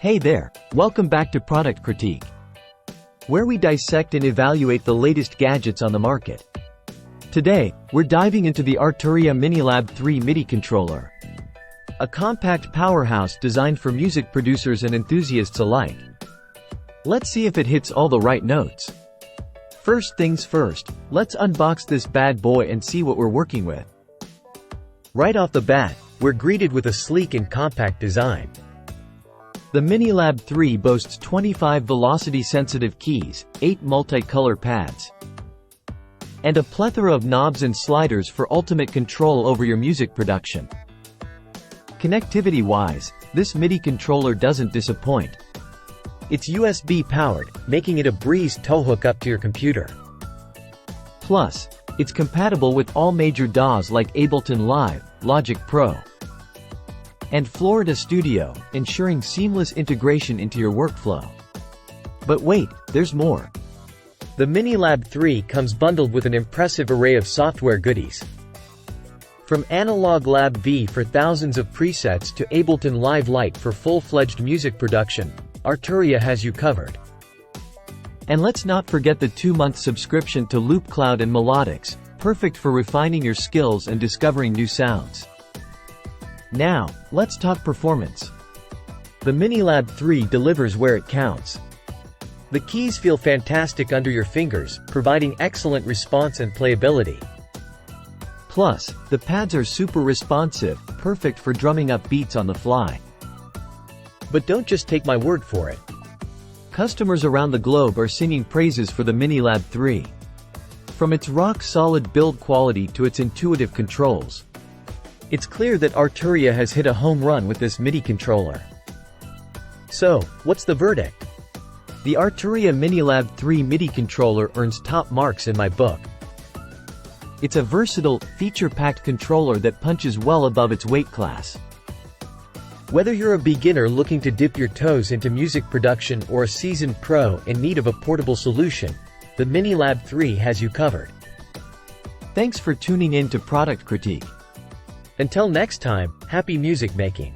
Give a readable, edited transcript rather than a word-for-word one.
Hey there, welcome back to Product Critique, where we dissect and evaluate the latest gadgets on the market. Today, we're diving into the Arturia MiniLab 3 MIDI controller, a compact powerhouse designed for music producers and enthusiasts alike. Let's see if it hits all the right notes. First things first, let's unbox this bad boy and see what we're working with. Right off the bat, we're greeted with a sleek and compact design. The MiniLab 3 boasts 25 velocity-sensitive keys, 8 multi-color pads, and a plethora of knobs and sliders for ultimate control over your music production. Connectivity-wise, this MIDI controller doesn't disappoint. It's USB-powered, making it a breeze to hook up to your computer. Plus, it's compatible with all major DAWs like Ableton Live, Logic Pro, and Florida Studio, ensuring seamless integration into your workflow. But wait, there's more. The MiniLab 3 comes bundled with an impressive array of software goodies. From Analog Lab V for thousands of presets to Ableton Live Lite for full-fledged music production, Arturia has you covered. And let's not forget the 2-month subscription to LoopCloud and Melodics, perfect for refining your skills and discovering new sounds. Now, let's talk performance. The MiniLab 3 delivers where it counts. The keys feel fantastic under your fingers, providing excellent response and playability. Plus, the pads are super responsive, perfect for drumming up beats on the fly. But don't just take my word for it. Customers around the globe are singing praises for the MiniLab 3. From its rock-solid build quality to its intuitive controls, it's clear that Arturia has hit a home run with this MIDI controller. So, what's the verdict? The Arturia MiniLab 3 MIDI controller earns top marks in my book. It's a versatile, feature-packed controller that punches well above its weight class. Whether you're a beginner looking to dip your toes into music production or a seasoned pro in need of a portable solution, the MiniLab 3 has you covered. Thanks for tuning in to Product Critique. Until next time, happy music making!